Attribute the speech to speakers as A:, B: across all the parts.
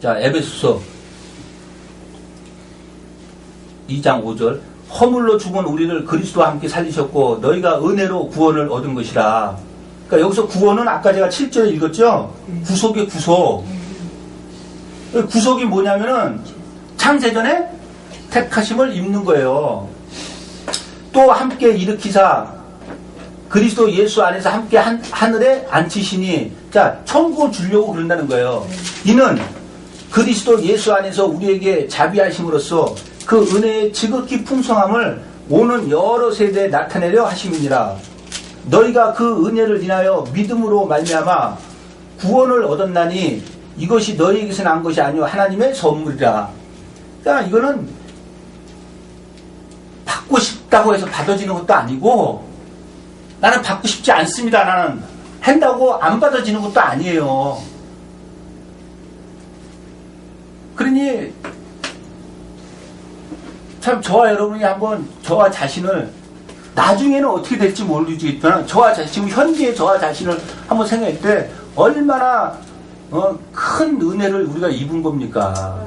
A: 자, 에베소서 2장 5절. 허물로 죽은 우리를 그리스도와 함께 살리셨고 너희가 은혜로 구원을 얻은 것이라. 그러니까 여기서 구원은 아까 제가 7절에 읽었죠? 구속의 구속. 구속이 뭐냐면은 창세전에 택하심을 입는 거예요. 또 함께 일으키사 그리스도 예수 안에서 함께 하늘에 앉히시니, 자, 천국을 주려고 그런다는 거예요. 이는 그리스도 예수 안에서 우리에게 자비하심으로써 그 은혜의 지극히 풍성함을 오는 여러 세대에 나타내려 하심이니라. 너희가 그 은혜를 인하여 믿음으로 말미암아 구원을 얻었나니 이것이 너희에게서 난 것이 아니요 하나님의 선물이라. 그러니까 이거는 받고 싶다고 해서 받아지는 것도 아니고, 나는 받고 싶지 않습니다, 나는 한다고 안 받아지는 것도 아니에요. 그러니 참 저와 여러분이 한번 저와 자신을, 나중에는 어떻게 될지 모르겠지만 저와 지금 현재의 저와 자신을 한번 생각할 때 얼마나 큰 은혜를 우리가 입은 겁니까?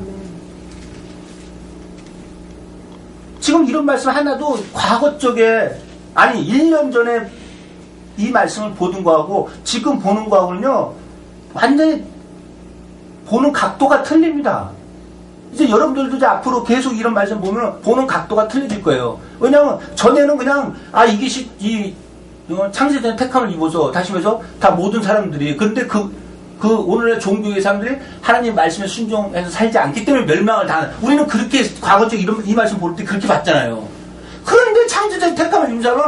A: 지금 이런 말씀 하나도 과거 쪽에, 아니 1년 전에 이 말씀을 보던 거하고 지금 보는 거하고는요 완전히 보는 각도가 틀립니다. 이제 여러분들도 이제 앞으로 계속 이런 말씀 보면 보는 각도가 틀려질 거예요. 왜냐하면 전에는 그냥 이것이 이 창세전에 택함을 입어서 다시 말해서 다 모든 사람들이, 그런데 그 오늘의 종교의 사람들이 하나님 말씀에 순종해서 살지 않기 때문에 멸망을 당하는, 우리는 그렇게 과거적 이 말씀 볼 때 그렇게 봤잖아요. 그런데 창세전에 택함을 입은 사람은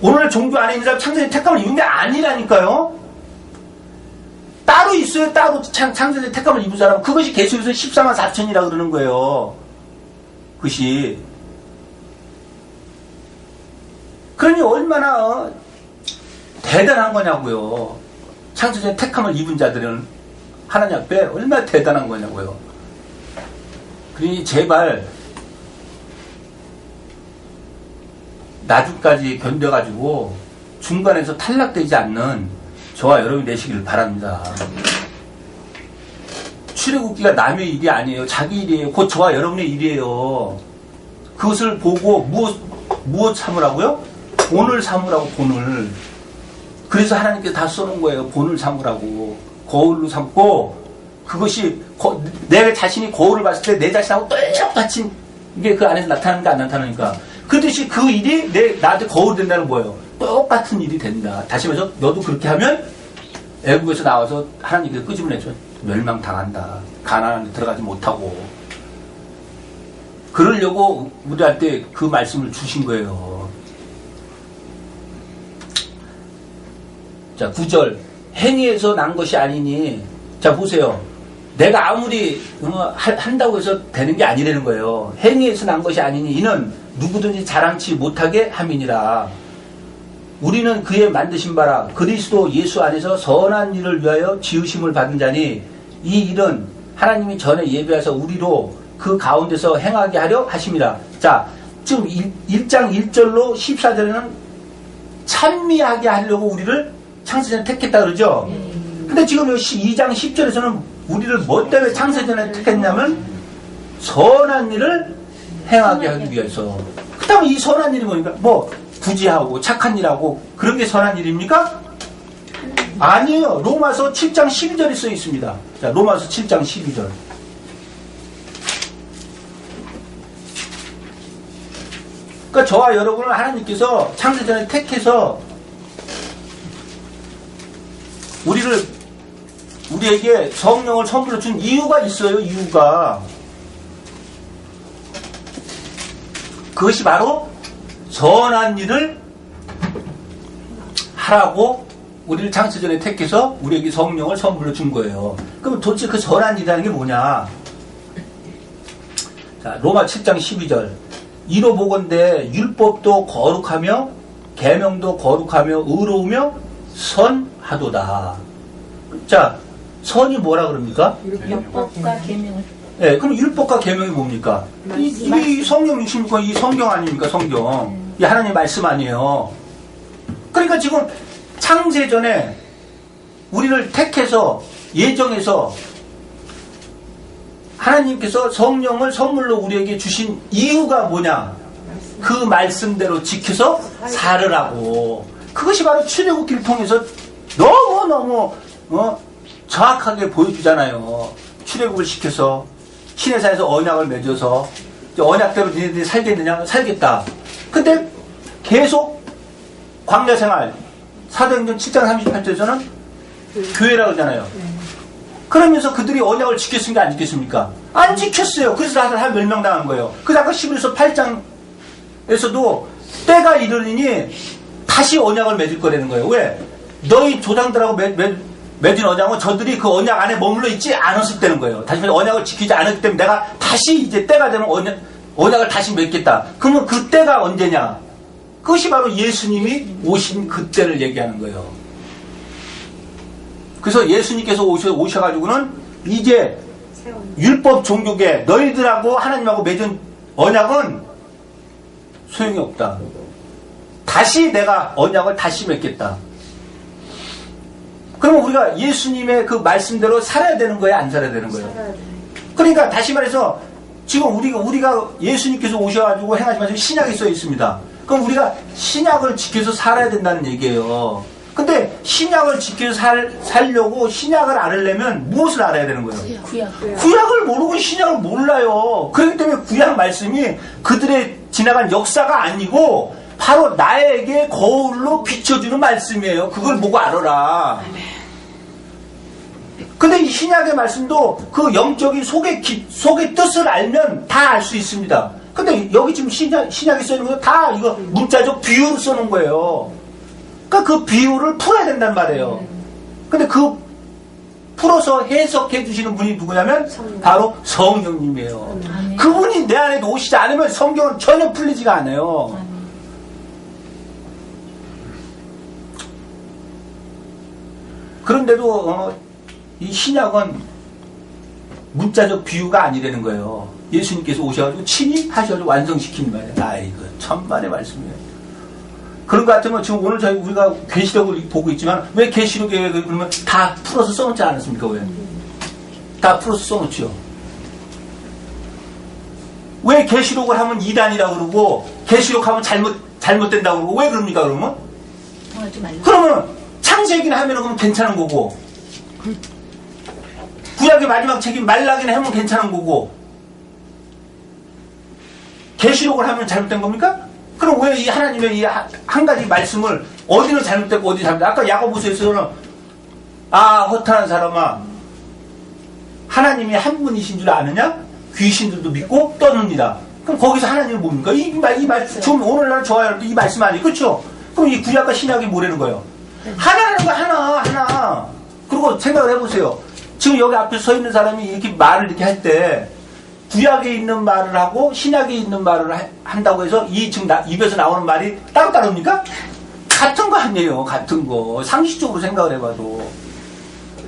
A: 오늘의 종교 안에 있는 사람 창세전에 택함을 입은 게 아니라니까요. 따로 있어요. 따로 창세전에 택함을 입은 사람. 그것이 계시록에서 14만 4천이라 그러는 거예요. 그것이. 그러니 얼마나 대단한 거냐고요. 창세전에 택함을 입은 자들은 하나님 앞에 얼마나 대단한 거냐고요. 그러니 제발 나중까지 견뎌가지고 중간에서 탈락되지 않는 저와 여러분이 되시길 바랍니다. 출애굽기가 남의 일이 아니에요. 자기 일이에요. 곧 저와 여러분의 일이에요. 그것을 보고 무엇 삼으라고요? 본을 삼으라고, 본을. 그래서 하나님께서 다 써놓은 거예요. 본을 삼으라고. 거울로 삼고, 그것이 내 자신이 거울을 봤을 때 내 자신하고 똑같이 이게 그 안에서 나타나는가 안 나타나니까. 그렇듯이 그 일이 나한테 거울이 된다는 거예요. 똑같은 일이 된다. 다시 말해서 너도 그렇게 하면 애국에서 나와서 하나님께서 끄집어내죠. 멸망당한다. 가나안에 들어가지 못하고. 그러려고 우리한테 그 말씀을 주신 거예요. 자, 9절. 행위에서 난 것이 아니니. 자, 보세요. 내가 아무리 한다고 해서 되는 게 아니라는 거예요. 행위에서 난 것이 아니니 이는 누구든지 자랑치 못하게 함이니라. 우리는 그의 만드신 바라 그리스도 예수 안에서 선한 일을 위하여 지으심을 받은 자니 이 일은 하나님이 전에 예비하셔서 우리로 그 가운데서 행하게 하려 하심이라. 자, 지금 1장 1절로 14절에는 찬미하게 하려고 우리를 창세전에 택했다 그러죠. 근데 지금 2장 10절에서는 우리를 뭐 때문에 창세전에 택했냐면 선한 일을 행하게 하기 위해서. 그 다음에 이 선한 일이 뭐니까? 뭐 부지하고 착한 일하고 그런 게 선한 일입니까? 아니에요. 로마서 7장 12절에 써 있습니다. 자, 로마서 7장 12절. 그러니까 저와 여러분을 하나님께서 창세전에 택해서 우리에게 성령을 선물로 준 이유가 있어요. 이유가. 그것이 바로 선한 일을 하라고 우리를 창세전에 택해서 우리에게 성령을 선물로 준 거예요. 그럼 도대체 그 선한 일이라는 게 뭐냐? 자, 로마 7장 12절. 이로 보건대 율법도 거룩하며 계명도 거룩하며 의로우며 선하도다. 자, 선이 뭐라 그럽니까?
B: 율법과 계명을.
A: 네, 그럼 율법과 계명이 뭡니까? 이 성경 66권 이 성경 아닙니까? 성경. 이 하나님 말씀 아니에요. 그러니까 지금 창세전에 우리를 택해서 예정해서 하나님께서 성령을 선물로 우리에게 주신 이유가 뭐냐? 그 말씀대로 지켜서 살으라고. 그것이 바로 출애굽기를 통해서 너무너무 정확하게 보여주잖아요. 출애굽을 시켜서 시내산에서 언약을 맺어서 언약대로 니네들이 살겠느냐? 살겠다. 근데 계속 광야생활 사도행전 7장 38절에서는 교회라고 하잖아요. 그러면서 그들이 언약을 지켰습니까? 안 지켰습니까? 안 지켰어요. 그래서 다들 한 멸망당한 거예요. 그래서 아까 11서 8장에서도 때가 이르니 다시 언약을 맺을 거라는 거예요. 왜? 너희 조상들하고 맺은 언약은 저들이 그 언약 안에 머물러 있지 않았을 때는 거예요. 다시 언약을 지키지 않았기 때문에 내가 다시 이제 때가 되면 언약을 다시 맺겠다. 그러면 그 때가 언제냐? 그것이 바로 예수님이 오신 그때를 얘기하는 거예요. 그래서 예수님께서 오셔가지고는 이제 율법 종교계 너희들하고 하나님하고 맺은 언약은 소용이 없다. 다시 내가 언약을 다시 맺겠다. 그러면 우리가 예수님의 그 말씀대로 살아야 되는 거예요? 안 살아야 되는 거예요? 그러니까 다시 말해서 지금 우리가 예수님께서 오셔가지고 행하신 말씀이 신약에 써 있습니다. 그럼 우리가 신약을 지켜서 살아야 된다는 얘기예요. 근데 신약을 지켜서 살려고 신약을 알으려면 무엇을 알아야 되는 거예요? 구약을 모르고 신약을 몰라요. 그렇기 때문에 구약 말씀이 그들의 지나간 역사가 아니고 바로 나에게 거울로 비춰주는 말씀이에요. 그걸 보고 알아라. 근데 이 신약의 말씀도 그 영적인 속의 뜻을 알면 다 알 수 있습니다. 근데 여기 지금 신약에 써있는 거 다 이거 문자적 비유를 써놓은 거예요. 그러니까 그 비유를 풀어야 된단 말이에요. 근데 그 풀어서 해석해 주시는 분이 누구냐면 바로 성령님이에요. 그분이 내 안에 오시지 않으면 성경은 전혀 풀리지가 않아요. 그런데도 이 신약은 문자적 비유가 아니라는 거예요. 예수님께서 오셔가지고 친히 하셔가지고 완성시킨 말이에요. 아이고 천만의 말씀이에요. 그런 것 같으면 지금 오늘 우리가 계시록을 보고 있지만 왜 계시록에 그러면 다 풀어서 써놓지 않았습니까? 왜? 다 풀어서 써놓죠. 왜 계시록을 하면 이단이라고 그러고 계시록 하면 잘못된다고 그러고 왜 그럽니까? 그러면? 그러면 창세기는 하면 그러면 괜찮은 거고 구약의 마지막 책인 말라기는 하면 괜찮은 거고 계시록을 하면 잘못된 겁니까? 그럼 왜 이 하나님의 이 한 가지 말씀을 어디는 잘못됐고 어디 잘못됐고 아까 야고보서에서는 허탄한 사람아 하나님이 한 분이신 줄 아느냐? 귀신들도 믿고 떠납니다. 그럼 거기서 하나님은 뭡니까? 이 말씀 좀 오늘날 좋아요. 이 말씀 아니에요. 그렇죠? 그럼 이 구약과 신약이 뭐라는 거예요? 하나라는 거 하나. 그리고 생각을 해보세요. 지금 여기 앞에 서 있는 사람이 이렇게 말을 이렇게 할 때 구약에 있는 말을 하고 신약에 있는 말을 한다고 해서 지금 입에서 나오는 말이 따로따로입니까? 같은 거 아니에요. 같은 거. 상식적으로 생각을 해봐도.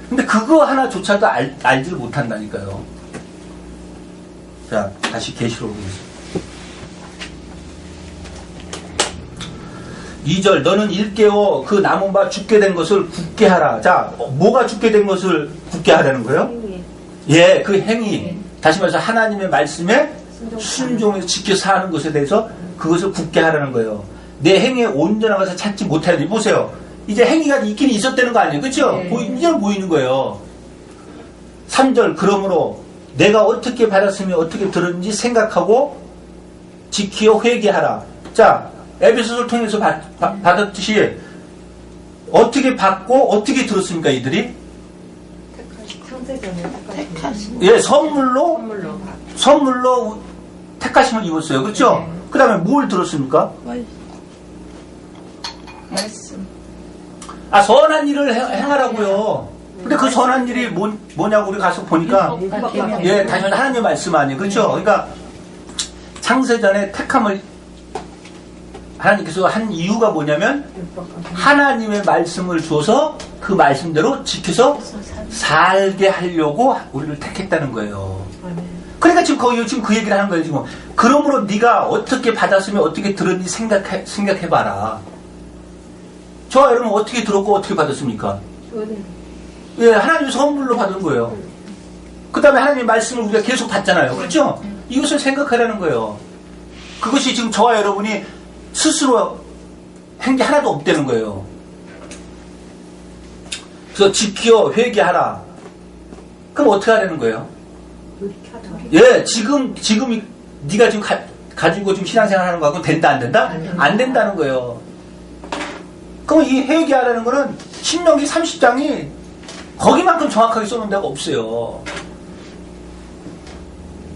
A: 근데 그거 하나조차도 알지를 못한다니까요. 자, 다시 계시록 보겠습니다. 2절 너는 일깨워 그 남은 바 죽게 된 것을 굳게 하라. 자, 뭐가 죽게 된 것을 굳게 하라는 거예요? 예, 그 행위. 다시 말해서 하나님의 말씀에 순종해서 지켜 사는 것에 대해서 그것을 굳게 하라는 거예요. 내 행위에 온전한 것을 찾지 못하야 돼. 보세요. 이제 행위가 있긴 있었다는 거 아니에요? 그렇죠? 이제는 보이는 거예요. 3절 그러므로 내가 어떻게 받았으며 어떻게 들었는지 생각하고 지키어 회개하라. 자, 에베소서를 통해서 받았듯이 어떻게 받고 어떻게 들었습니까? 이들이? 예, 선물로 택하심을 입었어요. 그렇죠? 그 다음에 뭘 들었습니까?
B: 말씀.
A: 선한 일을 행하라고요. 근데 그 선한 일이 뭐냐고 우리 가서 보니까 예, 당연히 하나님의 말씀 아니에요. 그렇죠? 그러니까 창세전에 택함을 하나님께서 한 이유가 뭐냐면 하나님의 말씀을 줘서 그 말씀대로 지켜서 살게 하려고 우리를 택했다는 거예요. 그러니까 지금 그 얘기를 하는 거예요. 지금 그러므로 네가 어떻게 받았으면 어떻게 들었는지 생각해봐라. 저와 여러분 어떻게 들었고 어떻게 받았습니까? 예, 하나님 선물로 받은 거예요. 그 다음에 하나님 말씀을 우리가 계속 받잖아요. 그렇죠? 이것을 생각하라는 거예요. 그것이 지금 저와 여러분이 스스로 한 게 하나도 없다는 거예요. 그래서 지켜 회개하라. 그럼 어떻게 하라는 거예요? 예, 지금 네가 지금 가지고 지금 신앙생활 하는 거하고 된다 안 된다? 안 된다는 거예요. 그럼 이 회개하라는 거는 신명기 30장이 거기만큼 정확하게 써놓은 데가 없어요.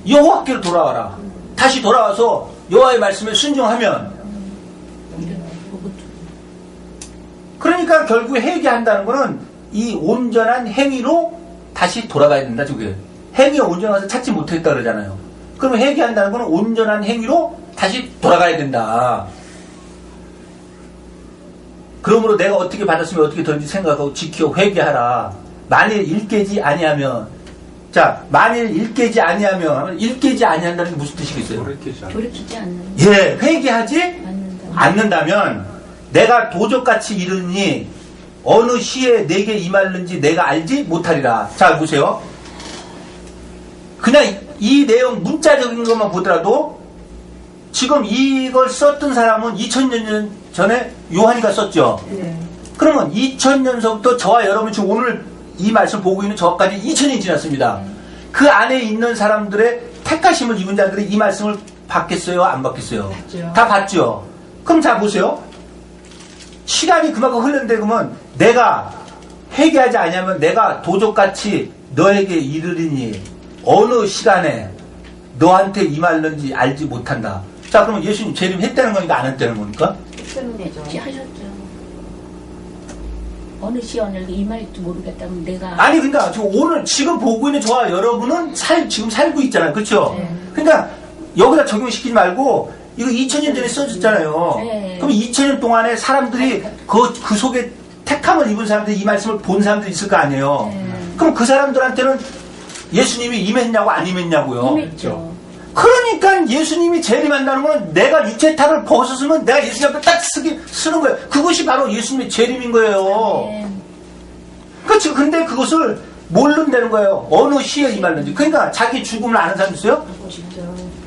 A: 여호와께로 돌아와라. 다시 돌아와서 여호와의 말씀에 순종하면, 그러니까 결국 회개한다는 거는 이 온전한 행위로 다시 돌아가야 된다. 저게 행위가 온전해서 찾지 못했다 그러잖아요. 그러면 회개한다는 거는 온전한 행위로 다시 돌아가야 된다. 그러므로 내가 어떻게 받았으면 어떻게 되는지 생각하고 지켜 회개하라. 만일 일깨지 아니하면, 자, 만일 일깨지 아니하면, 일깨지 아니한다는 게 무슨 뜻이겠어요?
B: 돌이키지 않는.
A: 예, 회개하지 않는다면 내가 도적같이 이르니 어느 시에 내게 임할는지 내가 알지 못하리라. 자, 보세요. 그냥 이 내용 문자적인 것만 보더라도 지금 이걸 썼던 사람은 2000년 전에 요한이가 썼죠.
C: 네.
A: 그러면 2000년서부터 저와 여러분 지금 오늘 이 말씀 보고 있는 저까지 2000년이 지났습니다. 그 안에 있는 사람들의 택하심을 입은 자들이 이 말씀을 받겠어요? 안 받겠어요?
C: 받죠.
A: 다 받죠. 그럼 자 보세요. 시간이 그만큼 흘렀는데 그러면 내가 회개하지 않으면 내가 도적같이 너에게 이르리니 어느 시간에 너한테 임할는지 알지 못한다. 자, 그러면 예수님 재림했다는 거니까 안 했다는 겁니까?
B: 했지 하셨죠. 어느 시간에 임할지 모르겠다면 내가.
A: 아니, 그러니까 지금 보고 있는 저와 여러분은 지금 살고 있잖아요. 그렇죠?
B: 네.
A: 그러니까 여기다 적용시키지 말고 이거 2000년 전에 써졌잖아요.
B: 네.
A: 그럼 2000년 동안에 사람들이 그 속에 택함을 입은 사람들이 이 말씀을 본 사람들이 있을 거 아니에요.
B: 네.
A: 그럼 그 사람들한테는 예수님이 임했냐고 안 임했냐고요.
B: 임했죠.
A: 그러니까 예수님이 재림한다는 건 내가 유체탈을 벗었으면 내가 예수님 앞에 딱 쓰는 거예요. 그것이 바로 예수님의 재림인 거예요.
B: 네.
A: 그렇죠. 근데 그것을 모른다는 거예요. 어느 시에 임하는지. 그러니까 자기 죽음을 아는 사람 있어요?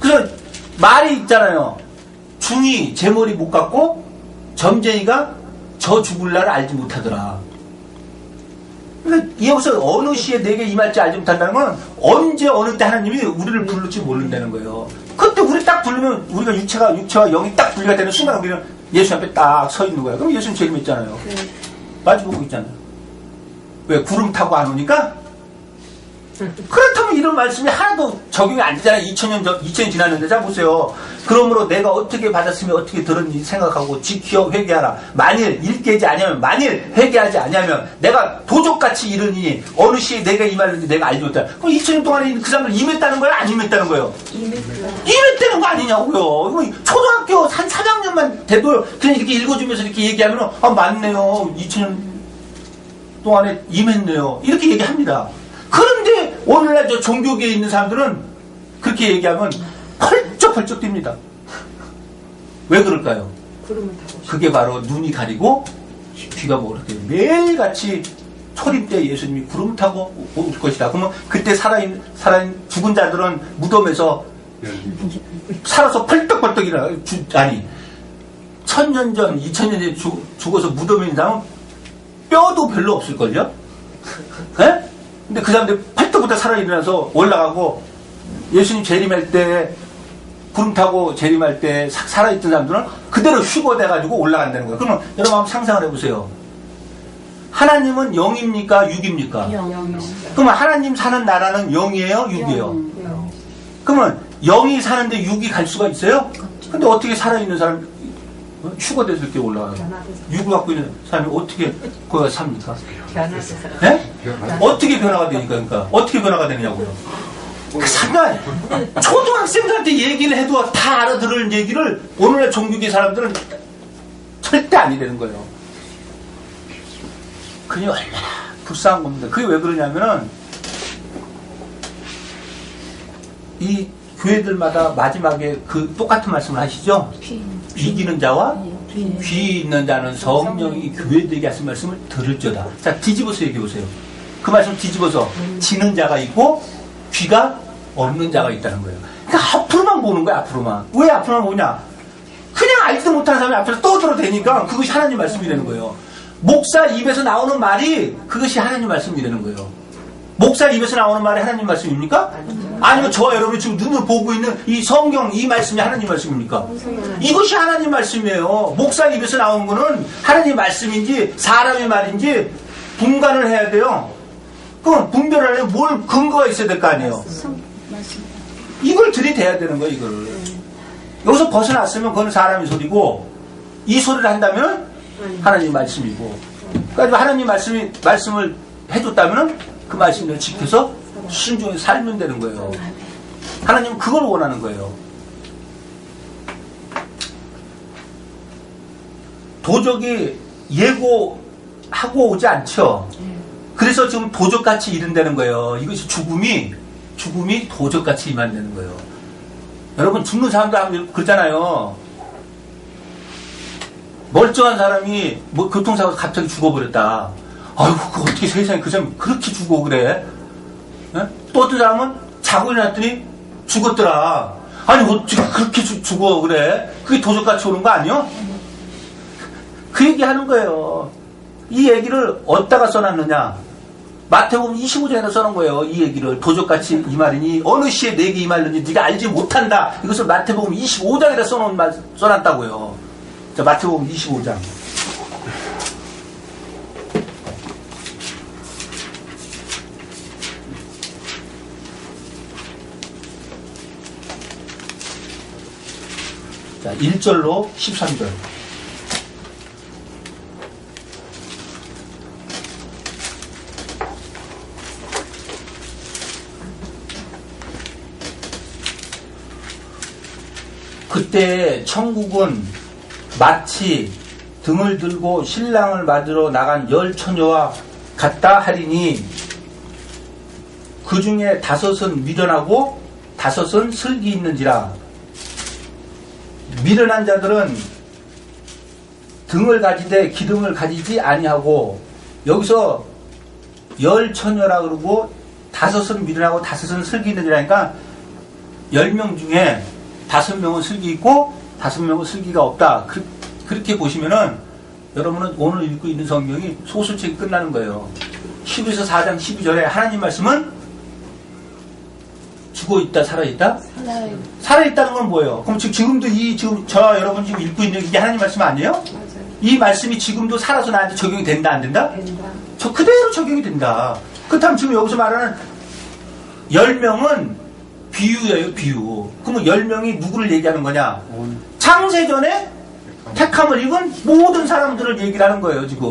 A: 그래서 말이 있잖아요. 중이 제 머리 못 깎고 점쟁이가 저 죽을 날을 알지 못하더라. 그러니까 여기서 어느 시에 내게 임할지 알지 못한다는 건 언제 어느 때 하나님이 우리를 부를지 모른다는 거예요. 그때 우리 딱 부르면 우리가 육체와 영이 딱 분리가 되는 순간 우리는 예수 앞에 딱 서 있는 거야. 그럼 예수님 재림했잖아요. 마주보고 있잖아요. 왜? 구름 타고 안 오니까? 그렇다면 이런 말씀이 하나도 적용이 안 되잖아요. 2000년 지났는데. 자, 보세요. 그러므로 내가 어떻게 받았으면 어떻게 들었는지 생각하고 지켜 회개하라. 만일 일깨지 아니하면, 만일 회개하지 아니하면 내가 도적같이 이르니 어느 시에 내가 임하는지 내가 알지 못한다. 그럼 2000년 동안에 그 사람을 임했다는 거예요? 안 임했다는 거예요? 임했다는 거 아니냐고요. 이거 초등학교 한 4학년만 돼도 그냥 이렇게 읽어주면서 이렇게 얘기하면 아, 맞네요. 2000년 동안에 임했네요. 이렇게 얘기합니다. 그런데 오늘날 저 종교계에 있는 사람들은 그렇게 얘기하면 펄쩍펄쩍 뜁니다. 왜 그럴까요? 그게 바로 눈이 가리고 귀가 모르게 매일같이 초림 때 예수님이 구름 타고 올 것이다. 그러면 그때 살아있는 죽은 자들은 무덤에서 살아서 펄떡펄떡 일어나. 아니 1000년 전 2000년 전에 죽어서 무덤에 있는 사람은 뼈도 별로 없을걸요? 예? 근데 그 사람들 팔뚝부터 살아 일어나서 올라가고 예수님 재림할 때 구름 타고 재림할 때 살아있던 사람들은 그대로 휴거돼가지고 올라간다는 거예요. 그러면 여러분 한번 상상을 해보세요. 하나님은 영입니까? 육입니까?
B: 영.
A: 그러면 하나님 사는 나라는 영이에요? 육이에요? 그러면 영이 사는데 육이 갈 수가 있어요? 근데 어떻게 살아있는 사람 휴거돼서 이렇게 올라가요? 육을 갖고 있는 사람이 어떻게 거기가 삽니까? 네? 어떻게 변화가 되니까, 그러니까 어떻게 변화가 되느냐고요. 그 잠깐 초등학생들한테 얘기를 해도 다 알아들을 얘기를 오늘날 종교계 사람들은 절대 아니라는 거예요. 그게 얼마나 불쌍한 겁니다. 그게 왜 그러냐면은 이 교회들마다 마지막에 그 똑같은 말씀을 하시죠. 이기는 자와 귀 있는 자는 성령이 교회들에게 하신 말씀을 들을지어다. 자, 뒤집어서 얘기해 보세요. 그 말씀 뒤집어서 지는 자가 있고 귀가 없는 자가 있다는 거예요. 그러니까 앞으로만 보는 거야, 앞으로만. 왜 앞으로만 보냐? 그냥 알지도 못하는 사람이 앞에서 떠들어 대니까 그것이 하나님 말씀이라는 거예요. 목사 입에서 나오는 말이 그것이 하나님 말씀이라는 거예요. 목사 입에서 나오는 말이 하나님 말씀입니까? 아니면 저와 여러분이 지금 눈으로 보고 있는 이 성경 이 말씀이 하나님 말씀입니까? 이것이 하나님 말씀이에요. 목사 입에서 나오는 거는 하나님 말씀인지 사람의 말인지 분간을 해야 돼요. 그럼 분별을 하려면 뭘 근거가 있어야 될 거 아니에요.
B: 맞습니다.
A: 이걸 들이대야 되는 거예요, 이거를. 여기서 벗어났으면 그건 사람의 소리고, 이 소리를 한다면 하나님 말씀이고, 그러니까 하나님 말씀을 해줬다면 그 말씀을 지켜서 순종해서 살면 되는 거예요. 하나님은 그걸 원하는 거예요. 도적이 예고하고 오지 않죠. 그래서 지금 도적같이 이른다는 거예요. 이것이 죽음이 도적같이 임한다는 거예요. 여러분 죽는 사람들 그러잖아요. 멀쩡한 사람이 뭐 교통사고에서 갑자기 죽어버렸다. 아유, 그 어떻게 세상에 그 사람이 그렇게 죽어 그래? 예? 또 어떤 사람은 자고 일어났더니 죽었더라. 아니 어떻게 그렇게 죽어 그래? 그게 도적같이 오는 거 아니요? 그 얘기 하는 거예요. 이 얘기를 어디다가 써놨느냐? 마태복음 25장에다 써놓은 거예요. 이 얘기를 도적같이 이 말이니 어느 시에 내게 임하는지 네가 알지 못한다. 이것을 마태복음 25장에다 써놨다고요. 자, 마태복음 25장. 자, 1절로 13절. 그때 천국은 마치 등을 들고 신랑을 맞으러 나간 10처녀와 같다 하리니 그 중에 5은 미련하고 5은 슬기 있는지라. 미련한 자들은 등을 가지되 기름을 가지지 아니하고, 여기서 10처녀라 그러고 5은 미련하고 5은 슬기 있는지라니까 10명 중에 5명은 슬기 있고 5명은 슬기가 없다. 그렇게 보시면은 여러분은 오늘 읽고 있는 성경이 소설책이 끝나는 거예요. 히브리서 4장 12절에 하나님 말씀은 죽어있다 살아있다? 살아있다는 건 뭐예요? 그럼 지금도 지금 여러분 지금 읽고 있는 이게 하나님 말씀 아니에요?
C: 맞아요.
A: 이 말씀이 지금도 살아서 나한테 적용이 된다 안 된다?
C: 된다.
A: 저 그대로 적용이 된다. 그렇다면 지금 여기서 말하는 10명은 비유예요, 비유. 그러면 10명이 누구를 얘기하는 거냐? 창세전에 택함을 입은 모든 사람들을 얘기를 하는 거예요, 지금.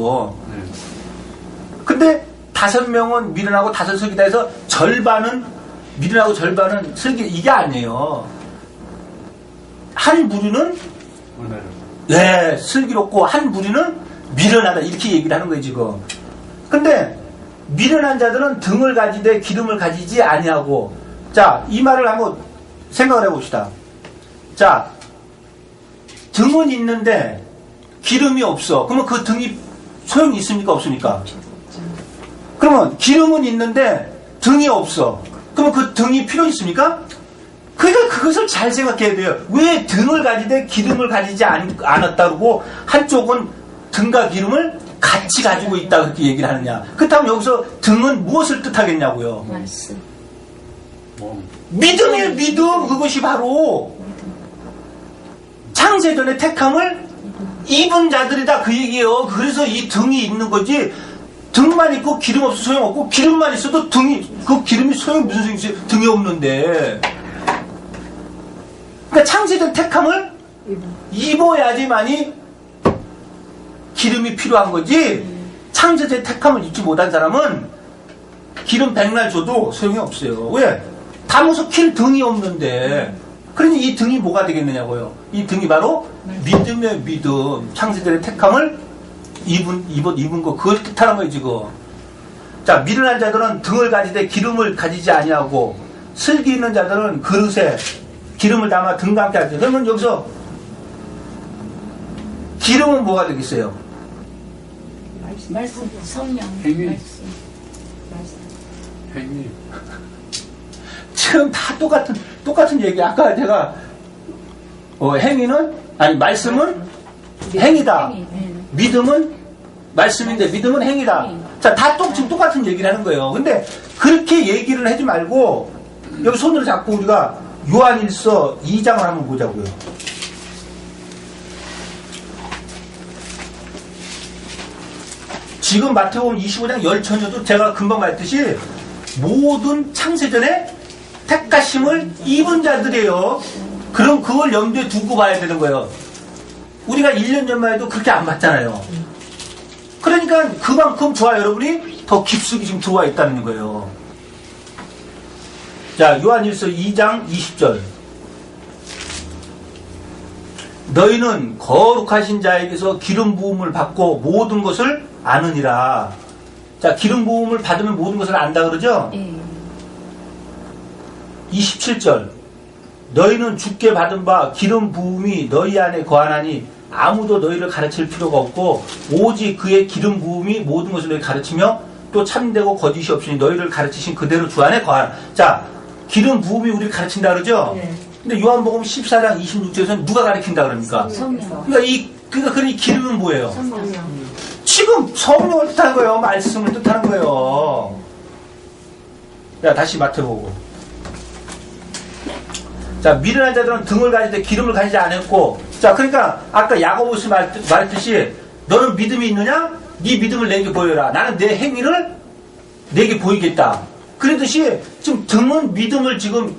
A: 근데 5명은 미련하고 5 슬기다 해서 절반은 미련하고 절반은 슬기, 이게 아니에요. 한 무리는 네, 슬기롭고 한 무리는 미련하다, 이렇게 얘기를 하는 거예요, 지금. 근데 미련한 자들은 등을 가지되 기름을 가지지 아니하고, 자, 이 말을 한번 생각을 해봅시다. 자, 등은 있는데 기름이 없어. 그러면 그 등이 소용이 있습니까? 없습니까? 그러면 기름은 있는데 등이 없어. 그러면 그 등이 필요 있습니까? 그러니까 그것을 잘 생각해야 돼요. 왜 등을 가지되 기름을 가지지 않았다고 한쪽은 등과 기름을 같이 가지고 있다 그렇게 얘기를 하느냐. 그렇다면 여기서 등은 무엇을 뜻하겠냐고요.
B: 말씀.
A: 믿음이에요, 믿음. 그것이 바로 창세전의 택함을 입은 자들이다 그 얘기예요. 그래서 이 등이 있는 거지. 등만 있고 기름 없어 소용없고, 기름만 있어도 그 기름이 무슨 소용이 있어요? 등이 없는데. 그러니까 창세전 택함을 입어야지만이 기름이 필요한 거지. 창세전 택함을 입지 못한 사람은 기름 백날 줘도 소용이 없어요. 왜? 담아서 킬 등이 없는데. 그러니 이 등이 뭐가 되겠느냐고요. 이 등이 바로 믿음의 믿음. 창세전의 택함을 입은 거, 그걸 뜻하는 거예요, 지금. 자, 미련한 자들은 등을 가지되 기름을 가지지 아니하고, 슬기 있는 자들은 그릇에 기름을 담아 등과 함께 하죠. 그러면 여기서 기름은 뭐가 되겠어요?
B: 말씀. 성령.
D: 행위.
B: 말씀.
D: 행위.
A: 지금 다 똑같은 얘기. 아까 제가, 행위는, 아니, 말씀은 행위다.
B: 행위, 네.
A: 믿음은 말씀인데, 믿음은 행위다.
B: 행위.
A: 자, 다 지금 똑같은 얘기를 하는 거예요. 근데, 그렇게 얘기를 하지 말고, 여기 손으로 잡고 우리가 요한일서 2장을 한번 보자고요. 지금 마태복음 25장 열처녀도 제가 금방 말했듯이 모든 창세전에 택하심을 입은 자들이에요. 그럼 그걸 염두에 두고 봐야 되는 거예요. 우리가 1년 전만 해도 그렇게 안 봤잖아요. 그러니까 그만큼 저와 여러분이 더 깊숙이 지금 들어와 있다는 거예요. 자, 요한일서 2장 20절. 너희는 거룩하신 자에게서 기름 부음을 받고 모든 것을 아느니라. 자, 기름 부음을 받으면 모든 것을 안다 그러죠?
B: 예.
A: 27절. 너희는 주께 받은 바 기름 부음이 너희 안에 거하나니 아무도 너희를 가르칠 필요가 없고 오직 그의 기름 부음이 모든 것을 너희 가르치며 또 참되고 거짓이 없으니 너희를 가르치신 그대로 주 안에 거하라. 자, 기름 부음이 우리를 가르친다 그러죠?
C: 네.
A: 근데 요한복음 14장 26절에서는 누가 가르친다 그럽니까?
B: 성령.
A: 그러니까 이 기름은 뭐예요?
B: 성령.
A: 지금 성령을 뜻하는 거예요. 말씀을 뜻하는 거예요. 자, 다시 마태복음. 자, 미련한 자들은 등을 가질 때 기름을 가지지 않았고, 자, 그러니까 아까 야고보서 말했듯이 너는 믿음이 있느냐? 네 믿음을 내게 보여라. 나는 내 행위를 내게 보이겠다. 그러듯이 지금 등은 믿음을 지금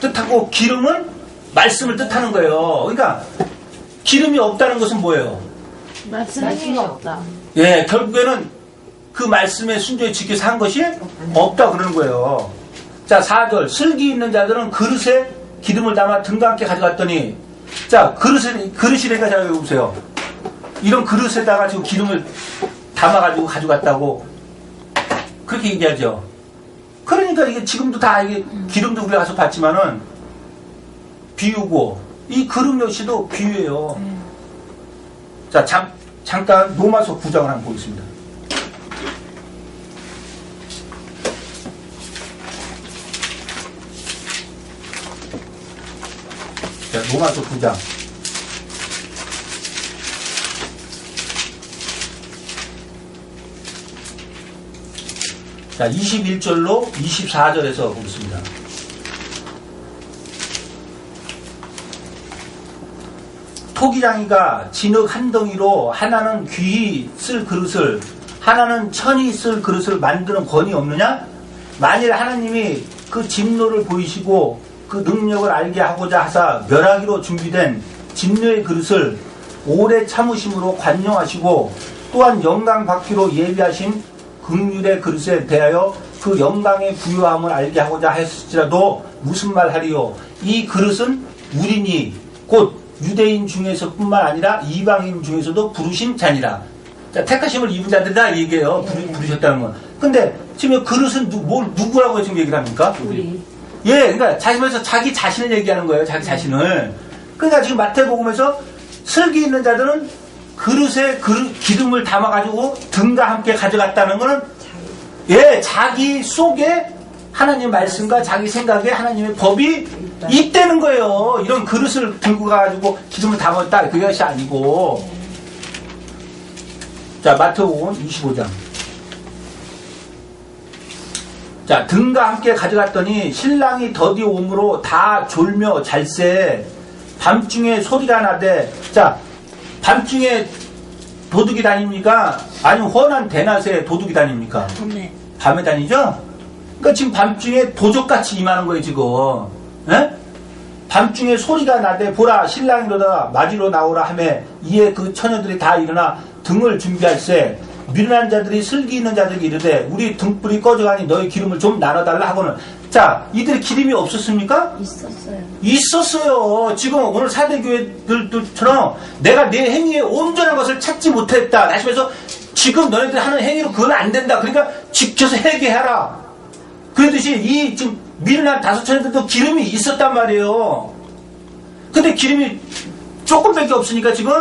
A: 뜻하고 기름은 말씀을 뜻하는 거예요. 그러니까 기름이 없다는 것은 뭐예요?
C: 말씀이 없다.
A: 예, 결국에는 그 말씀에 순종에 지켜서 한 것이 없다 그러는 거예요. 자, 4절. 슬기 있는 자들은 그릇에 기름을 담아 등과 함께 가져갔더니, 자, 그릇이라니까 잘 보세요. 이런 그릇에다가 지금 기름을 담아가지고 가져갔다고 그렇게 얘기하죠. 그러니까 이게 지금도 다 이게 기름도 우리가 가서 봤지만은 비유고, 이 그릇 역시도 비유예요. 자, 잠깐 로마서 9장을 한번 보겠습니다. 자, 로마서 9장. 자, 21절로 24절에서 보겠습니다. 토기장이가 진흙 한 덩이로 하나는 귀히 쓸 그릇을 하나는 천히 쓸 그릇을 만드는 권위 없느냐? 만일 하나님이 그 진노를 보이시고 그 능력을 알게 하고자 하사 멸하기로 준비된 진노의 그릇을 오래 참으심으로 관용하시고 또한 영광 받기로 예비하신 긍휼의 그릇에 대하여 그 영광의 부유함을 알게 하고자 하였을지라도 무슨 말 하리요? 이 그릇은 우리니 곧 유대인 중에서 뿐만 아니라 이방인 중에서도 부르신 자니라. 자, 택하심을 입은 자들이다 얘기해요. 부르셨다는 건. 근데 지금 그릇은 누구라고 지금 얘기를 합니까?
C: 우리.
A: 예, 그러니까 자신에서 자기 자신을 얘기하는 거예요. 자기 자신을. 그러니까 지금 마태복음에서 슬기 있는 자들은 그릇에 기름을 담아가지고 등과 함께 가져갔다는 거는 예, 자기 속에 하나님 말씀과 자기 생각에 하나님의 법이 있다는 거예요. 이런 그릇을 들고 가가지고 기름을 담았다. 그것이 아니고. 자, 마태복음 25장. 자, 등과 함께 가져갔더니 신랑이 더디 오므로 다 졸며 잘새 밤중에 소리가 나되, 자, 밤중에 도둑이 다닙니까? 아니면 훤한 대낮에 도둑이 다닙니까? 밤에 다니죠? 그러니까 지금 밤중에 도적같이 임하는 거예요, 지금. 에? 밤중에 소리가 나되 보라 신랑이로다 맞이로 나오라 하매 이에 그 처녀들이 다 일어나 등을 준비할세 미련한 자들이 슬기 있는 자들에게 이르되 우리 등불이 꺼져가니 너희 기름을 좀 나눠달라 하고는, 자, 이들의 기름이 없었습니까?
B: 있었어요.
A: 있었어요. 지금 오늘 사대교회들처럼 내가 내 행위에 온전한 것을 찾지 못했다. 다시 말해서 지금 너희들 하는 행위로 그건 안 된다. 그러니까 지켜서 회개해라. 그러듯이 이 지금 미련한 다섯 처녀들도 기름이 있었단 말이에요. 근데 기름이 조금밖에 없으니까 지금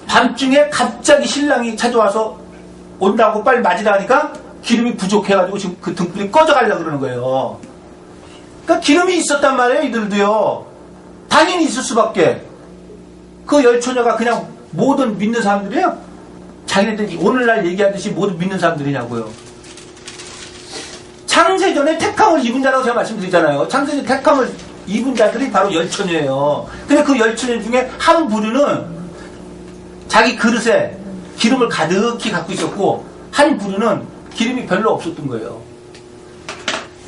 A: 밤중에 갑자기 신랑이 찾아와서 온다고 빨리 맞으라 하니까 기름이 부족해가지고 지금 그 등불이 꺼져가려고 그러는 거예요. 그러니까 기름이 있었단 말이에요. 이들도요. 당연히 있을 수밖에. 그 열처녀가 그냥 모든 믿는 사람들이에요. 자기네들이 오늘날 얘기하듯이 모두 믿는 사람들이냐고요. 창세전에 택함을 입은 자라고 제가 말씀드리잖아요. 창세전 택함을 입은 자들이 바로 열처녀예요. 근데 그 열처녀 중에 한 부류는 자기 그릇에 기름을 가득히 갖고 있었고, 한 부류는 기름이 별로 없었던 거예요.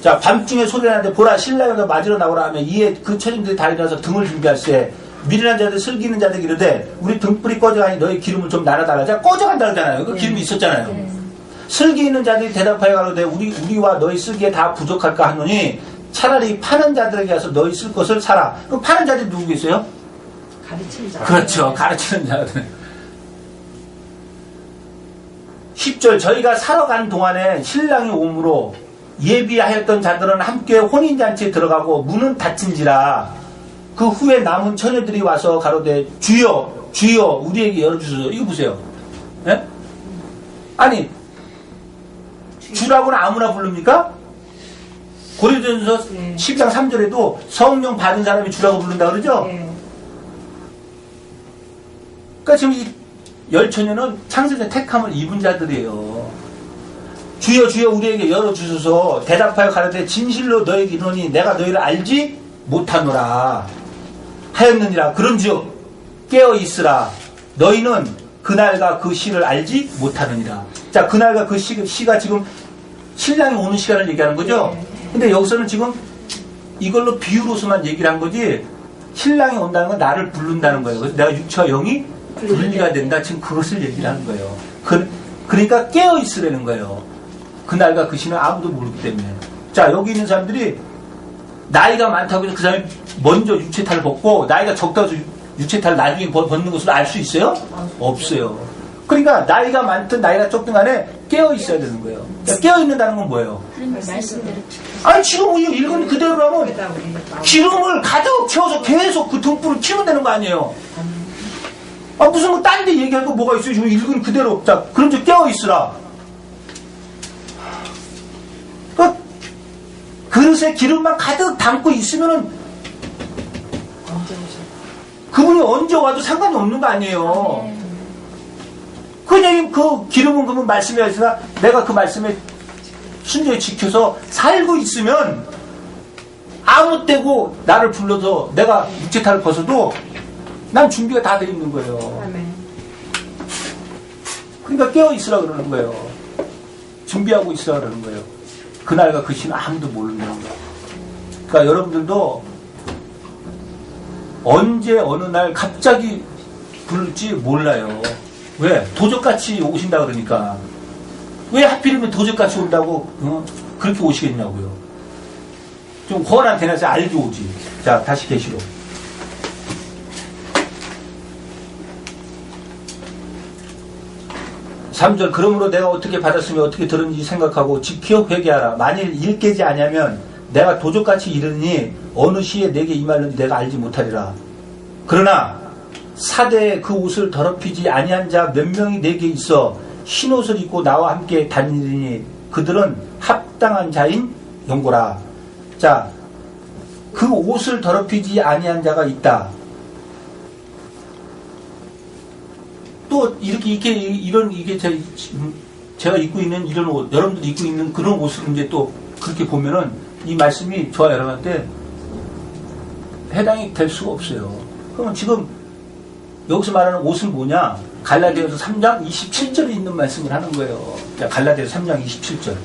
A: 자, 밤중에 소리가 나는데 보라 신랑을 맞으러 나오라 하면 이에 그 처녀들이 달려나서 등을 준비할세. 미련한 자들 슬기는 자들 이르되 우리 등불이 꺼져가니 너희 기름을 좀 나눠달라. 자, 꺼져간다 그러잖아요. 그 기름이 있었잖아요. 슬기 있는 자들이 대답하여 가로되 우리와 너희 쓰기에 다 부족할까 하노니 차라리 파는 자들에게 가서 너희 쓸 것을 사라. 그럼 파는 자들이 누구겠어요?
C: 가르치는 자.
A: 그렇죠. 가르치는 자들. 10절 저희가 사러 간 동안에 신랑이 오므로 예비하였던 자들은 함께 혼인잔치에 들어가고 문은 닫힌지라. 그 후에 남은 처녀들이 와서 가로되 주여 주여 우리에게 열어주소서. 이거 보세요. 예? 아니 주라고는 아무나 부릅니까? 고린도전서 10장 3절에도 성령 받은 사람이 주라고 부른다 그러죠? 그러니까 지금 이 열처녀는 창세전 택함을 입은 자들이에요. 주여 주여 우리에게 열어주소서. 대답하여 가로되 진실로 너에게 이르노니 내가 너희를 알지 못하노라 하였느니라. 그런즉 깨어 있으라. 너희는 그날과 그 시를 알지 못하느니라. 자, 그날과 그 시가 지금 신랑이 오는 시간을 얘기하는 거죠. 근데 여기서는 지금 이걸로 비유로서만 얘기를 한 거지, 신랑이 온다는 건 나를 부른다는 거예요. 그래서 내가 육체와 영이 분리가 된다. 지금 그것을 얘기를 하는 거예요. 그러니까 깨어 있으라는 거예요. 그날과 그 시는 아무도 모르기 때문에. 자, 여기 있는 사람들이 나이가 많다고 해서 그 사람이 먼저 육체탈을 벗고 나이가 적다고 해서 육체탈을 나중에 벗는 것을 알 수 있어요? 없어요. 그러니까 나이가 많든 나이가 적든 간에 깨어 있어야 되는 거예요. 그러니까 깨어 있는다는 건 뭐예요?
B: 말씀대로
A: 아니 지금 읽은 그대로라면 기름을 가득 채워서 계속 그 등불을 키우면 되는 거 아니에요? 아, 무슨 뭐 딴 데 얘기할 거 뭐가 있어요? 지금 읽은 그대로. 자, 그럼 좀 깨어 있으라. 그릇에 기름만 가득 담고 있으면은 그분이 언제 와도 상관이 없는 거 아니에요. 그냥 그 기름은 그분 말씀이 있으나 내가 그 말씀에 순전히 지켜서 살고 있으면 아무 때고 나를 불러서 내가 육체탈을 벗어도 난 준비가 다 돼 있는 거예요. 그러니까 깨어 있으라 그러는 거예요. 준비하고 있으라 그러는 거예요. 그날과 그 시는 아무도 모르는 거예요. 그러니까 여러분들도 언제 어느 날 갑자기 부를지 몰라요. 왜? 도적같이 오신다 그러니까. 왜 하필이면 도적같이 온다고 그렇게 오시겠냐고요. 좀 훤한 대낮에 알게 오지. 자, 다시 계시로. 3절 그러므로 내가 어떻게 받았으며 어떻게 들었는지 생각하고 지켜 회개하라. 만일 일 깨지 아니하면 내가 도적같이 이르니 어느 시에 내게 임하는지 내가 알지 못하리라. 그러나 사대에 그 옷을 더럽히지 아니한 자 몇 명이 내게 있어 흰 옷을 입고 나와 함께 다니리니 그들은 합당한 자인 영고라. 자, 그 옷을 더럽히지 아니한 자가 있다. 또 이렇게 이런 이게 제가 입고 있는 이런 옷, 여러분들 입고 있는 그런 옷을 이제 또 그렇게 보면은 이 말씀이 저와 여러분한테 해당이 될 수가 없어요. 그러면 지금 여기서 말하는 옷은 뭐냐? 갈라디아서 3장 27절에 있는 말씀을 하는 거예요. 자, 갈라디아서 3장 27절.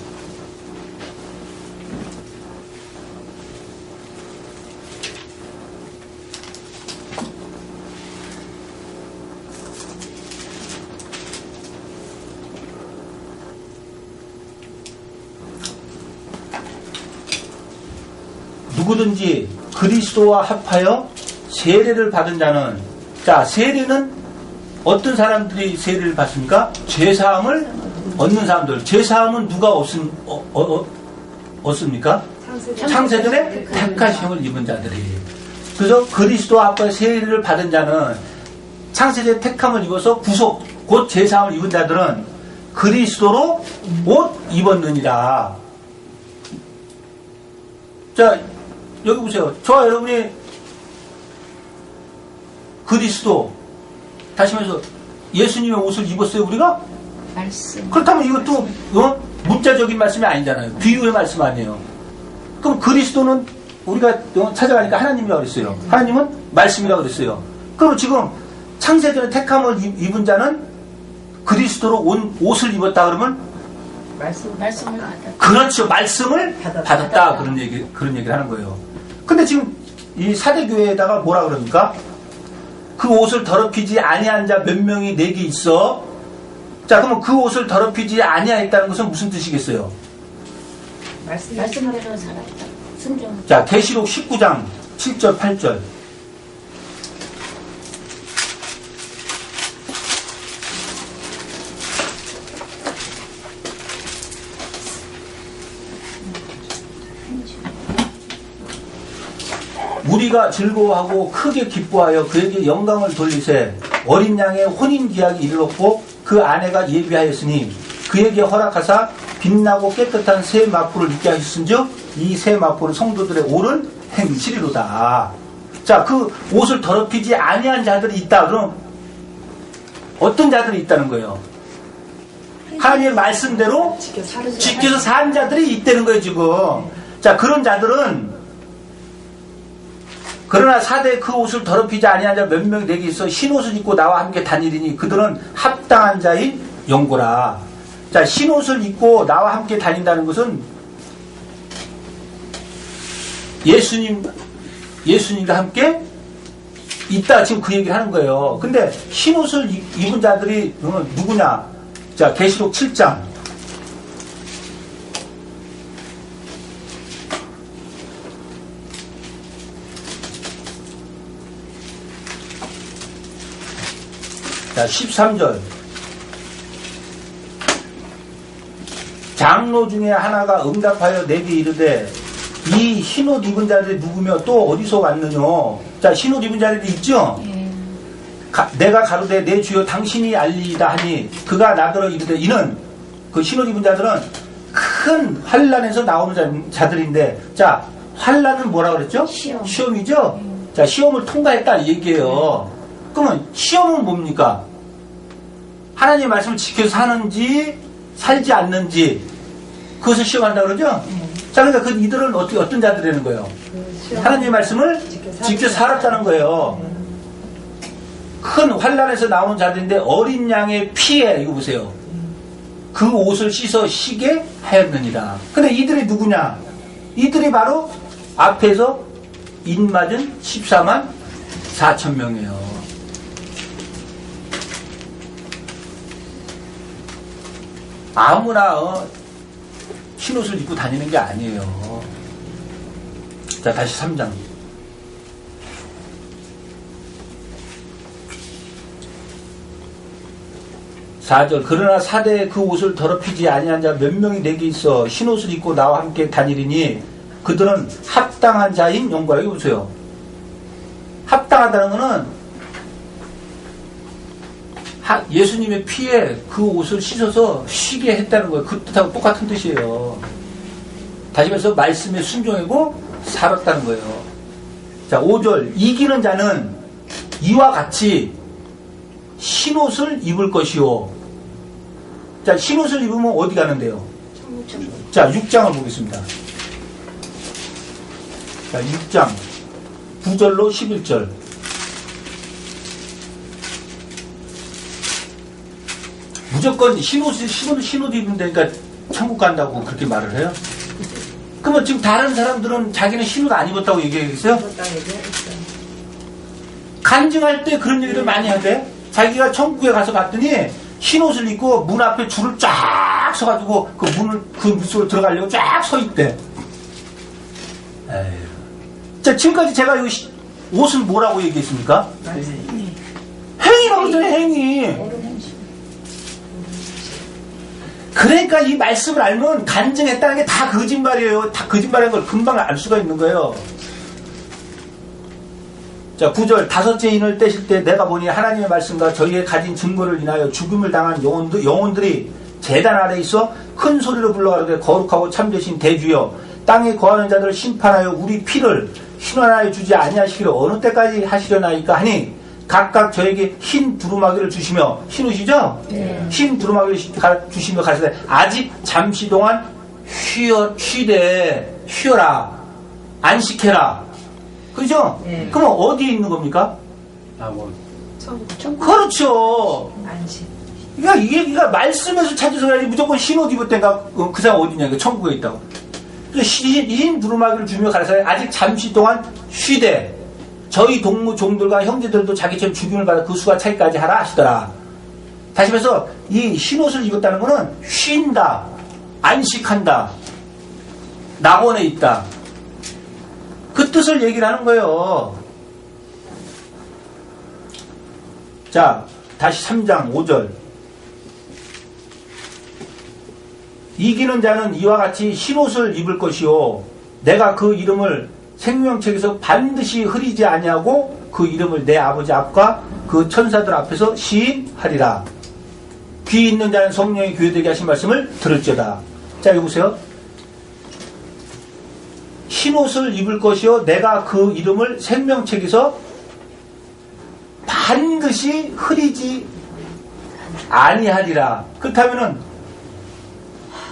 A: 누구든지 그리스도와 합하여 세례를 받은 자는, 자, 세례는 어떤 사람들이 세례를 받습니까? 죄사함을 얻는 사람들. 죄사함은 누가 얻습니까? 창세전에 택하심을 입은 자들이. 그래서 그리스도와 합하여 세례를 받은 자는, 창세전에 택함을 입어서 구속, 곧 죄사함을 입은 자들은 그리스도로 옷 입었느니라. 자, 여기 보세요. 저와 여러분이 그리스도, 다시 말해서 예수님의 옷을 입었어요, 우리가?
B: 말씀.
A: 그렇다면 이것도 문자적인 말씀이 아니잖아요. 비유의 말씀 아니에요. 그럼 그리스도는 우리가 찾아가니까 하나님이라고 그랬어요. 하나님은 말씀이라고 그랬어요. 그럼 지금 창세전에 택함을 입은 자는 그리스도로 온 옷을 입었다 그러면
B: 말씀을 받았다.
A: 그렇죠. 말씀을 받았다. 그런 얘기를 하는 거예요. 근데 지금 이 사대교회에다가 뭐라 그럽니까? 그 옷을 더럽히지 아니한 자 몇 명이 내게 있어. 자, 그러면 그 옷을 더럽히지 아니하였다는 것은 무슨 뜻이겠어요?
B: 말씀대로 살았다. 순종.
A: 자, 계시록 19장 7절 8절. 우리가 즐거워하고 크게 기뻐하여 그에게 영광을 돌리세. 어린 양의 혼인 기약이 이르렀고 그 아내가 예비하였으니 그에게 허락하사 빛나고 깨끗한 새 마포를 입게 하셨은즉 이 새 마포는 성도들의 옳은 행실이로다. 자, 그 옷을 더럽히지 아니한 자들이 있다. 그럼 어떤 자들이 있다는 거예요? 하나님의 말씀대로 지켜서 산 자들이 있다는 거예요, 지금. 자, 그런 자들은 그러나 사대 그 옷을 더럽히지 아니한 자 몇 명이 내게 있어 흰옷을 입고 나와 함께 다니리니 그들은 합당한 자인 영고라. 자, 흰옷을 입고 나와 함께 다닌다는 것은 예수님과 함께 있다. 지금 그 얘기를 하는 거예요. 근데 흰옷을 입은 자들이 누구냐? 자, 계시록 7장. 자, 13절. 장로 중에 하나가 응답하여 내게 이르되 이 흰옷 입은 자들이 누구며 또 어디서 왔느냐. 자, 흰옷 입은 자들이 있죠? 내가 가로되 내 주여 당신이 알리이다 하니 그가 나더러 이르되 이는 그 흰옷 입은 자들은 큰 환란에서 나오는 자들인데, 자, 환란은 뭐라 그랬죠? 시험이죠? 자, 시험을 통과했다 이 얘기예요. 그러면 시험은 뭡니까? 하나님의 말씀을 지켜서 사는지 살지 않는지 그것을 시험한다 그러죠? 자, 그러니까 그 이들은 어떤 자들이라는 거예요? 하나님의 말씀을 지켜 살았다는 거예요. 큰 환란에서 나온 자들인데 어린 양의 피에, 이거 보세요, 그 옷을 씻어 쉬게 하였느니라. 근데 이들이 누구냐? 이들이 바로 앞에서 인맞은 14만 4천 명이에요. 아무나 흰옷을 입고 다니는 게 아니에요. 자, 다시 3장. (4절) 그러나 사대에 그 옷을 더럽히지 아니한 자 몇 명이 내게 있어 흰옷을 입고 나와 함께 다니리니 그들은 합당한 자인 영광. 여기 보세요. 합당하다는 것은 예수님의 피에 그 옷을 씻어서 쉬게 했다는 거예요. 그 뜻하고 똑같은 뜻이에요. 다시 말해서 말씀에 순종하고 살았다는 거예요. 자, 5절 이기는 자는 이와 같이 흰옷을 입을 것이요. 자, 흰옷을 입으면 어디 가는데요? 자, 6장을 보겠습니다. 자, 6장 9절로 11절. 무조건 흰옷 입으면 되니까 천국 간다고 그렇게 말을 해요? 그러면 지금 다른 사람들은 자기는 흰옷 안 입었다고 얘기하겠어요? 간증할 때 그런 얘기를 많이 하대. 자기가 천국에 가서 봤더니 흰옷을 입고 문 앞에 줄을 쫙 서가지고 그 문을, 그 물속으로 들어가려고 쫙 서 있대. 에휴. 자, 지금까지 제가 이 옷은 뭐라고 얘기했습니까? 행위라고 했어요, 행위. 그러니까 이 말씀을 알면 간증했다는 게 다 거짓말이에요. 다 거짓말인 걸 금방 알 수가 있는 거예요. 자, 9절 다섯째 인을 떼실 때 내가 보니 하나님의 말씀과 저희의 가진 증거를 인하여 죽음을 당한 영혼들이 제단 아래 있어 큰 소리로 불러가르되 거룩하고 참되신 대주여 땅에 거하는 자들을 심판하여 우리 피를 신원하여 주지 아니하시기를 어느 때까지 하시려나이까 하니 각각 저에게 흰 두루마기를 주시며, 흰 옷이죠?
B: 네.
A: 흰 두루마기를 주시며 가시되 아직 잠시 동안 쉬어라, 안식해라. 그죠?
C: 네.
A: 그럼 어디에 있는 겁니까?
C: 천국
A: 그렇죠.
C: 안식.
A: 그러니까 이게 말씀에서 찾아서 해야지 무조건 흰 옷 입었다니까 그 사람 어디냐, 그 천국에 있다고. 그래서 흰 두루마기를 주며 가라사대 아직 잠시 동안 쉬되 저희 동무 종들과 형제들도 자기처럼 죽임을 받아 그 수가 차기까지 하라 하시더라. 다시 말해서 이 흰 옷을 입었다는 것은 쉰다, 안식한다, 낙원에 있다, 그 뜻을 얘기를 하는 거예요. 자, 다시 3장 5절. 이기는 자는 이와 같이 흰옷을 입을 것이요 내가 그 이름을 생명책에서 반드시 흐리지 아니하고 그 이름을 내 아버지 앞과 그 천사들 앞에서 시인하리라. 귀 있는 자는 성령의 교회되게 하신 말씀을 들을지어다. 자, 여기 보세요. 흰옷을 입을 것이요 내가 그 이름을 생명책에서 반드시 흐리지 아니하리라. 그렇다면은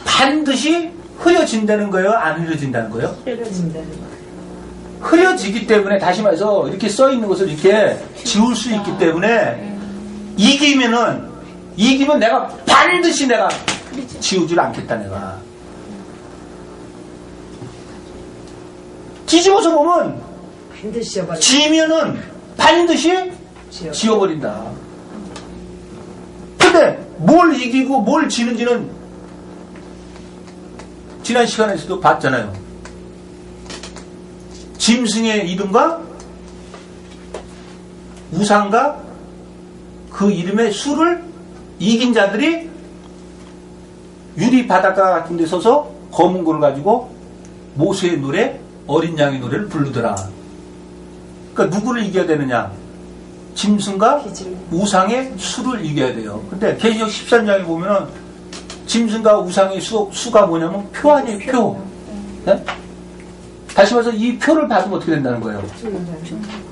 A: 반드시 흐려진다는 거예요? 안 흐려진다는 거예요?
C: 흐려진다는 거.
A: 흐려지기 때문에, 다시 말해서 이렇게 써 있는 것을 이렇게 지울 수 있기 때문에 이기면 내가 반드시 내가 지우질 않겠다. 내가 뒤집어서 보면
C: 반드시 지워버려.
A: 지면은 반드시 지워버린다. 근데 뭘 이기고 뭘 지는지는 지난 시간에서도 봤잖아요. 짐승의 이름과 우상과 그 이름의 수를 이긴 자들이 유리 바닷가 같은 데 서서 검은 고를 가지고 모세의 노래, 어린 양의 노래를 부르더라. 그러니까 누구를 이겨야 되느냐? 짐승과 우상의 수를 이겨야 돼요. 근데 계시록 13장에 보면은 짐승과 우상의 수가 뭐냐면 표 아니에요, 표. 네? 다시 말해서 이 표를 받으면 어떻게 된다는 거예요?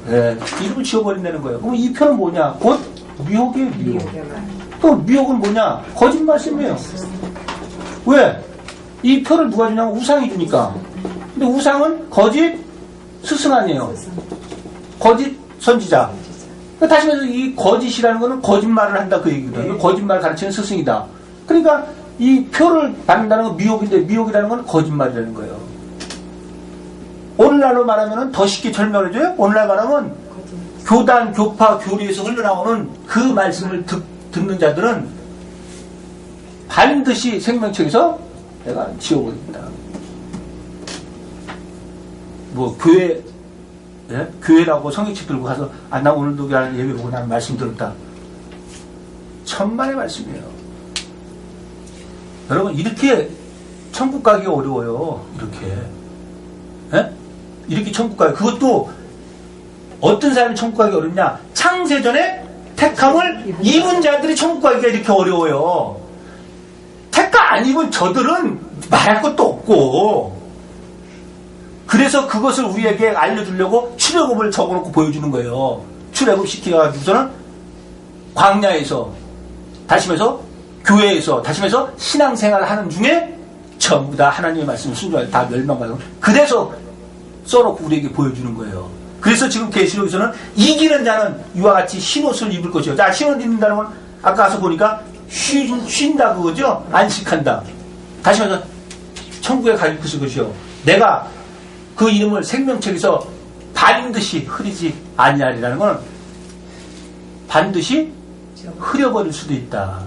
A: 네, 이름을 지워버린다는 거예요. 그럼 이 표는 뭐냐? 곧 미혹이에요, 미혹. 또 미혹은 뭐냐? 거짓말씀이에요. 왜? 이 표를 누가 주냐면 우상이 주니까. 근데 우상은 거짓 스승 아니에요. 거짓 선지자. 그러니까 다시 말해서 이 거짓이라는 거는 거짓말을 한다 그 얘기거든요. 거짓말을 가르치는 스승이다. 그러니까 이 표를 받는다는 건 미혹인데 미혹이라는 건 거짓말이라는 거예요. 오늘날로 말하면 더 쉽게 설명을 해줘요. 오늘날 말하면 교단, 교파, 교리에서 흘러나오는 그 말씀을 듣는 자들은 반드시 생명책에서 내가 지워버립니다. 뭐 교회, 예? 교회라고 성경책 들고 가서 나 오늘도 예배 보고 나는 말씀 들었다. 천만의 말씀이에요. 여러분 이렇게 천국 가기가 어려워요. 이렇게. 예? 이렇게 천국 가기. 그것도 어떤 사람이 천국 가기 어렵냐? 창세전에 택함을 입은 자들이 천국 가기가 이렇게 어려워요. 택감 안 입은 저들은 말할 것도 없고, 그래서 그것을 우리에게 알려주려고 출애굽을 적어놓고 보여주는 거예요. 출애굽 시켜가지고서는 광야에서, 다시 말해서 교회에서, 다시 말해서 신앙생활을 하는 중에 전부 다 하나님의 말씀을 순종하고 다 멸망하고, 그래서 써놓고 우리에게 보여주는 거예요. 그래서 지금 계시록에서는 이기는 자는 이와 같이 흰옷을 입을 것이요. 자, 흰옷 입는다는 건 아까 가서 보니까 쉰다 그거죠? 안식한다. 다시 말해서 천국에 갈 것이요. 내가 그 이름을 생명책에서 반드시 흐리지 아니하리라는 건 반드시 흐려버릴 수도 있다.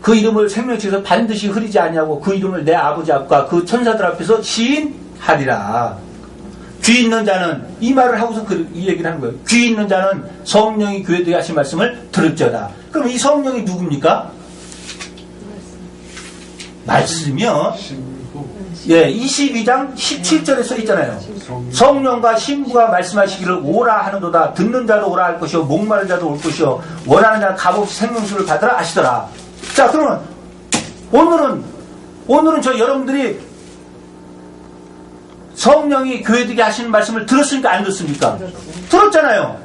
A: 그 이름을 생명책에서 반드시 흐리지 아니하고 그 이름을 내 아버지 앞과 그 천사들 앞에서 시인하리라. 귀 있는 자는, 이 말을 하고서 이 얘기를 하는 거예요. 귀 있는 자는 성령이 교회되게 하신 말씀을 들을지어다. 그럼 이 성령이 누굽니까? 말씀이요. 예, 22장 17절에 써 있잖아요. 성령과 신부가 말씀하시기를 오라 하는도다. 듣는 자도 오라 할 것이요 목마른 자도 올 것이요 원하는 자는 값없이 생명수를 받으라 하시더라. 자, 그러면 오늘은 오늘은 저 여러분들이 성령이 교회들에게 하시는 말씀을 들었습니까? 안 들었습니까? 들었잖아요.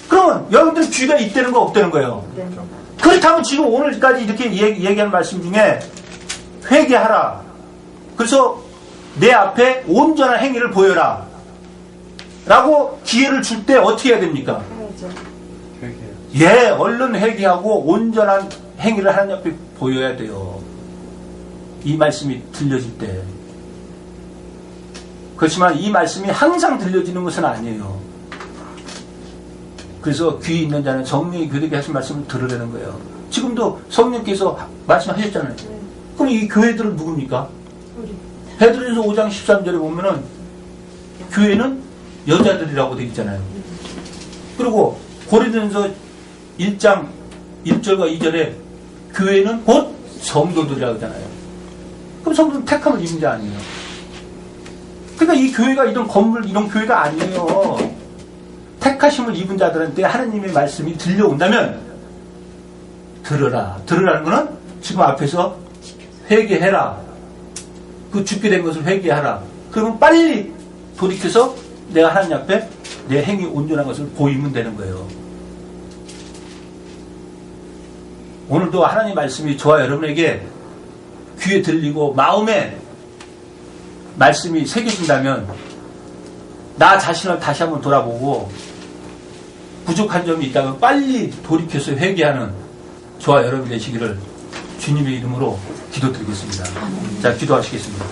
A: 그러면 여러분들 귀가 있다는 거 없다는 거예요. 그렇다면 지금 오늘까지 이렇게 얘기한 말씀 중에 회개하라. 그래서 내 앞에 온전한 행위를 보여라. 라고 기회를 줄 때 어떻게 해야 됩니까? 예, 얼른 회개하고 온전한 행위를 하나님 앞에 보여야 돼요. 이 말씀이 들려질 때. 그렇지만 이 말씀이 항상 들려지는 것은 아니에요. 그래서 귀 있는 자는 성령이 교회에게 하신 말씀을 들으라는 거예요. 지금도 성령께서 말씀하셨잖아요. 그럼 이 교회들은 누굽니까? 베드로전서 5장 13절에 보면은 교회는 여자들이라고 되어 있잖아요. 그리고 고린도전서 1장 1절과 2절에 교회는 곧 성도들이라고 하잖아요. 그럼 성도는 택함을 입은 자 아니에요. 그러니까 이 교회가 이런 건물, 이런 교회가 아니에요. 택하심을 입은 자들한테 하나님의 말씀이 들려온다면 들으라. 들으라는 거는 지금 앞에서 회개해라. 그 죽게 된 것을 회개하라. 그러면 빨리 돌이켜서 내가 하나님 앞에 내 행위 온전한 것을 보이면 되는 거예요. 오늘도 하나님 말씀이 저와 여러분에게 귀에 들리고 마음에 말씀이 새겨진다면 나 자신을 다시 한번 돌아보고 부족한 점이 있다면 빨리 돌이켜서 회개하는 저와 여러분 되시기를 주님의 이름으로 기도드리겠습니다. 자, 기도하시겠습니다.